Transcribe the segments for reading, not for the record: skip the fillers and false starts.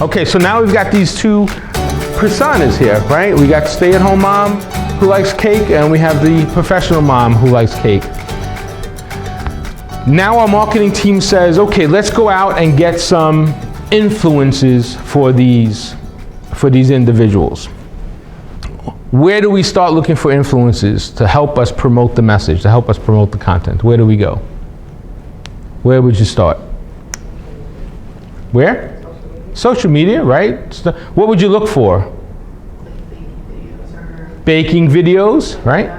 Okay, so now we've got these two personas here, right? We got stay-at-home mom who likes cake, and we have the professional mom who likes cake. Now our marketing team says, okay, let's go out and get some influences for these individuals. Where do we start looking for influences to help us promote the message, to help us promote the content? Where do we go? Where would you start? Where? Social media, right? What would you look for? Baking videos, right?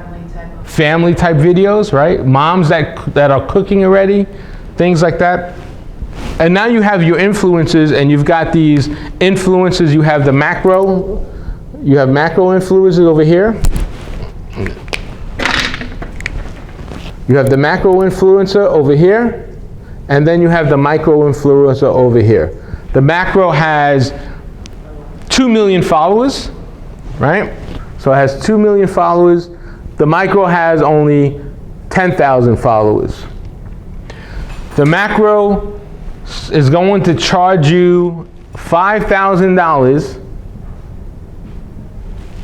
Family type videos, right? Moms that are cooking already, things like that. And now you have your influencers, and you've got these influencers. You have the macro. You have macro influencers over here. You have the macro influencer over here, and then you have the micro influencer over here. The macro has 2 million followers, right? So it has 2 million followers. The micro has only 10,000 followers. The macro is going to charge you $5,000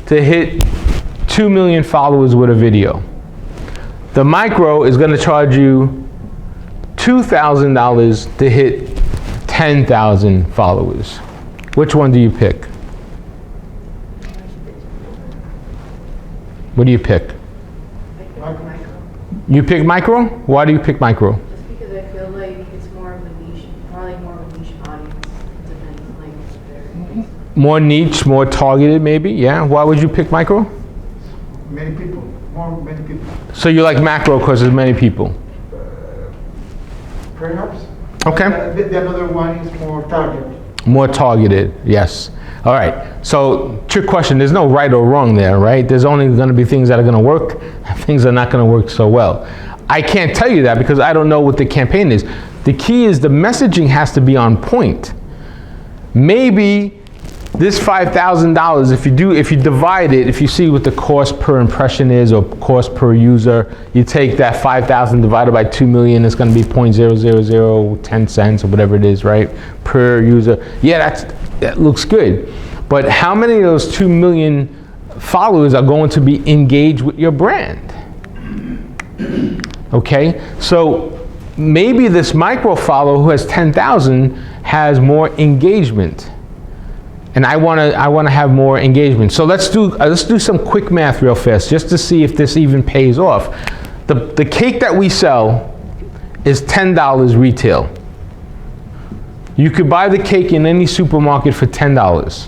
to hit 2 million followers with a video. The micro is going to charge you $2,000 to hit 10,000 followers. Which one do you pick? What do you pick? You pick micro? Why do you pick micro? Just because I feel like it's more of a niche, probably more of a niche audience. Depending, like, more niche, more targeted maybe, yeah? Why would you pick micro? Many people, many people. So you like macro because there's many people? Perhaps. Okay. The other one is more targeted. More targeted, yes. All right, so trick question, there's no right or wrong there, right? There's only gonna be things that are gonna work, and things that are not gonna work so well. I can't tell you that because I don't know what the campaign is. The key is the messaging has to be on point. Maybe this $5,000, if you divide it, if you see what the cost per impression is or cost per user, you take that 5,000 divided by 2 million, it's gonna be 0.00010 cents or whatever it is, right? Per user. Yeah, that looks good. But how many of those 2 million followers are going to be engaged with your brand? Okay, so maybe this micro follower who has 10,000 has more engagement. And I want to have more engagement. So let's do some quick math real fast just to see if this even pays off. The cake that we sell is $10 retail. You could buy the cake in any supermarket for $10.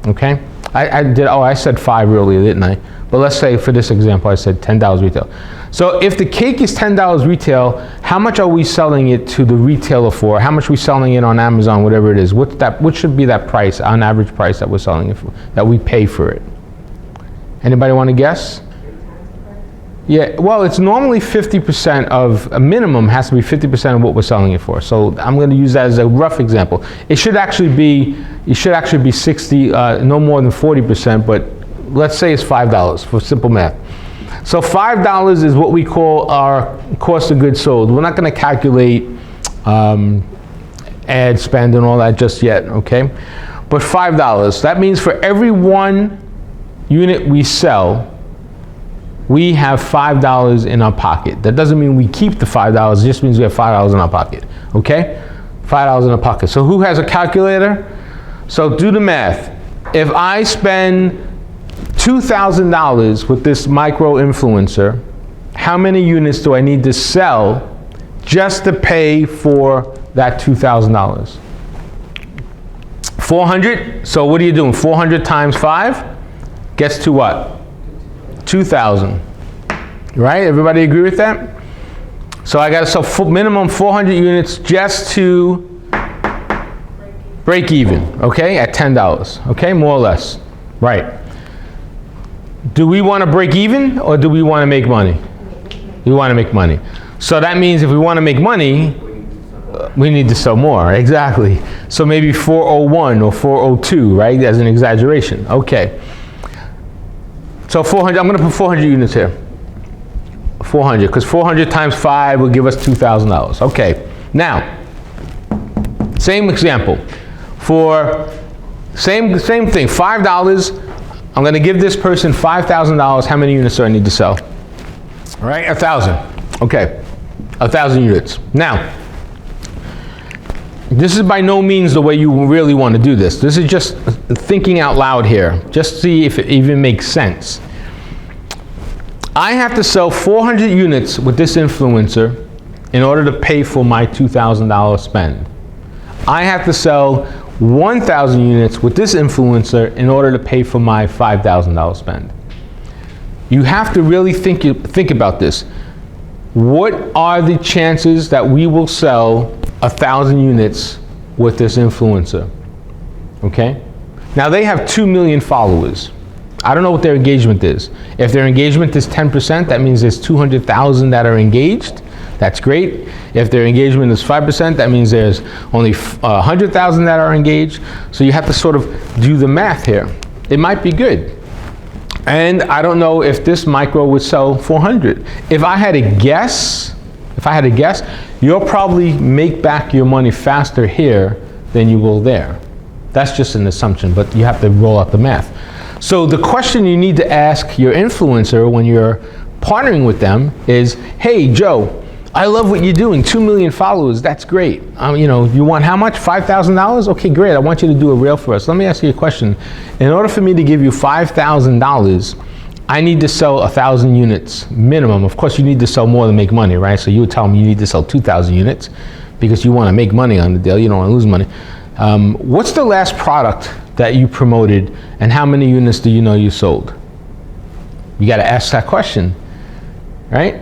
Okay? I said 5 earlier, didn't I? But let's say for this example I said $10 retail. So if the cake is $10 retail, how much are we selling it to the retailer for? How much are we selling it on Amazon, whatever it is? What should be that price, on average price that we're selling it for, that we pay for it? Anybody want to guess? Yeah, well, it's normally 50% of, a minimum has to be 50% of what we're selling it for. So I'm going to use that as a rough example. It should actually be 60, no more than 40%, but let's say it's $5 for simple math. So $5 is what we call our cost of goods sold. We're not going to calculate ad spend and all that just yet, okay? But $5, that means for every 1 unit we sell, we have $5 in our pocket. That doesn't mean we keep the $5, it just means we have $5 in our pocket, okay? $5 in our pocket. So who has a calculator? So do the math. If I spend $2,000 with this micro influencer, how many units do I need to sell just to pay for that $2,000? 400, so what are you doing? 400 times 5 gets to what? 2,000, right? Everybody agree with that? So I got to sell minimum 400 units just to break even, okay, at $10, okay, more or less, right? Do we want to break even or do we want to make money? We want to make money. So that means if we want to make money, we need to sell more, exactly. So maybe 401 or 402, right, as an exaggeration, okay. So 400, I'm going to put 400 units here. 400, because 400 times 5 will give us $2,000. Okay, now, same example. For same thing, $5, I'm gonna give this person $5,000. How many units do I need to sell? All right, 1,000. Okay, 1,000 units. Now, this is by no means the way you really want to do this. This is just thinking out loud here. Just see if it even makes sense. I have to sell 400 units with this influencer in order to pay for my $2,000 spend. I have to sell 1,000 units with this influencer in order to pay for my $5,000 spend. You have to really think about this. What are the chances that we will sell 1,000 units with this influencer? Okay? Now they have 2 million followers. I don't know what their engagement is. If their engagement is 10%, that means there's 200,000 that are engaged. That's great. If their engagement is 5%, that means there's only 100,000 that are engaged. So you have to sort of do the math here. It might be good. And I don't know if this micro would sell 400. If I had to guess, you'll probably make back your money faster here than you will there. That's just an assumption, but you have to roll out the math. So the question you need to ask your influencer when you're partnering with them is, hey, Joe, I love what you're doing. 2 million followers, that's great. You want how much? $5,000? Okay, great. I want you to do a reel for us. Let me ask you a question. In order for me to give you $5,000, I need to sell 1,000 units minimum. Of course, you need to sell more to make money, right? So you would tell them you need to sell 2,000 units because you want to make money on the deal. You don't want to lose money. What's the last product that you promoted, and how many units do you know you sold? You got to ask that question, right?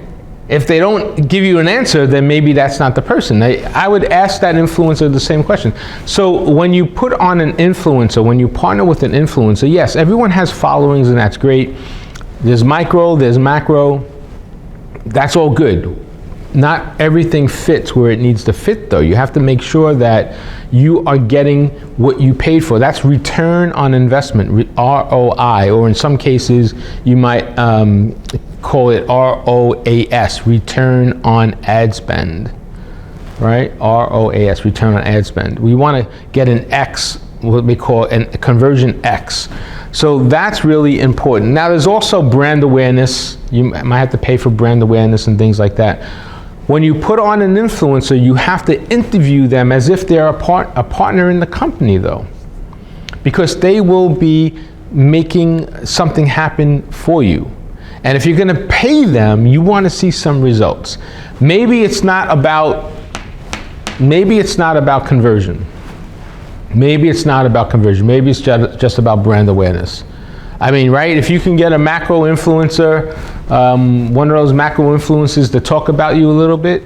If they don't give you an answer, then maybe that's not the person. I would ask that influencer the same question. So when you put on an influencer, when you partner with an influencer, yes, everyone has followings and that's great. There's micro, there's macro. That's all good. Not everything fits where it needs to fit though. You have to make sure that you are getting what you paid for. That's return on investment, ROI, or in some cases you might call it ROAS, return on ad spend, right? ROAS, return on ad spend. We want to get an X, what we call a conversion X. So that's really important. Now there's also brand awareness. You might have to pay for brand awareness and things like that. When you put on an influencer, you have to interview them as if they're a partner in the company though, because they will be making something happen for you. And if you're going to pay them, you want to see some results. Maybe it's not about conversion. Maybe it's just about brand awareness. I mean, right? If you can get a macro influencer, one of those macro influencers to talk about you a little bit,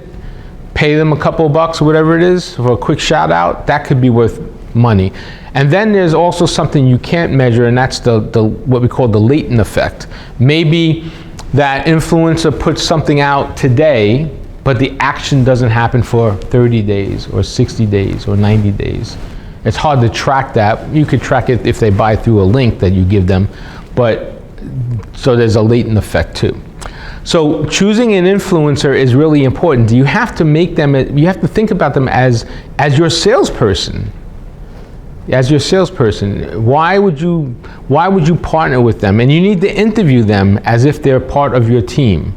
pay them a couple of bucks or whatever it is for a quick shout out, that could be worth money. And then there's also something you can't measure, and that's the what we call the latent effect. Maybe that influencer puts something out today, but the action doesn't happen for 30 days or 60 days or 90 days. It's hard to track that. You could track it if they buy through a link that you give them, but so there's a latent effect too. So choosing an influencer is really important. You have to make them, you have to think about them as your salesperson. As your salesperson, why would you partner with them? And you need to interview them as if they're part of your team.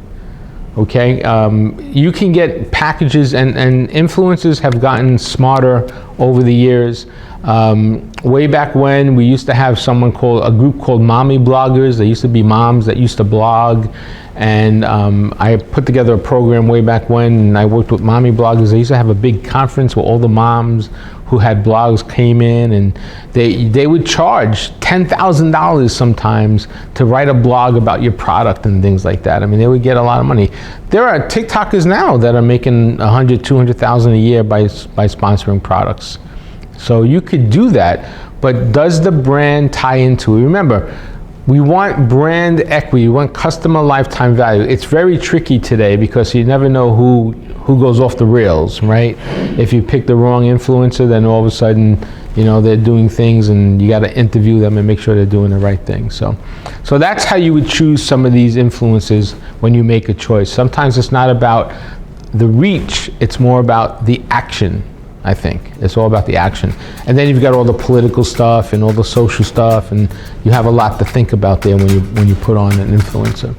Okay, you can get packages, and influencers have gotten smarter over the years. Way back when, we used to have a group called mommy bloggers. There used to be moms that used to blog, and I put together a program way back when, and I worked with mommy bloggers. They used to have a big conference where all the moms who had blogs came in, and they would charge $10,000 sometimes to write a blog about your product and things like that. I mean, they would get a lot of money. There are TikTokers now that are making $100,000, $200,000 a year by sponsoring products. So you could do that, but does the brand tie into it? Remember, we want brand equity, we want customer lifetime value. It's very tricky today because you never know who goes off the rails, right? If you pick the wrong influencer, then all of a sudden, they're doing things and you got to interview them and make sure they're doing the right thing. So that's how you would choose some of these influencers when you make a choice. Sometimes it's not about the reach, it's more about the action. I think. It's all about the action. And then you've got all the political stuff and all the social stuff, and you have a lot to think about there when you put on an influencer.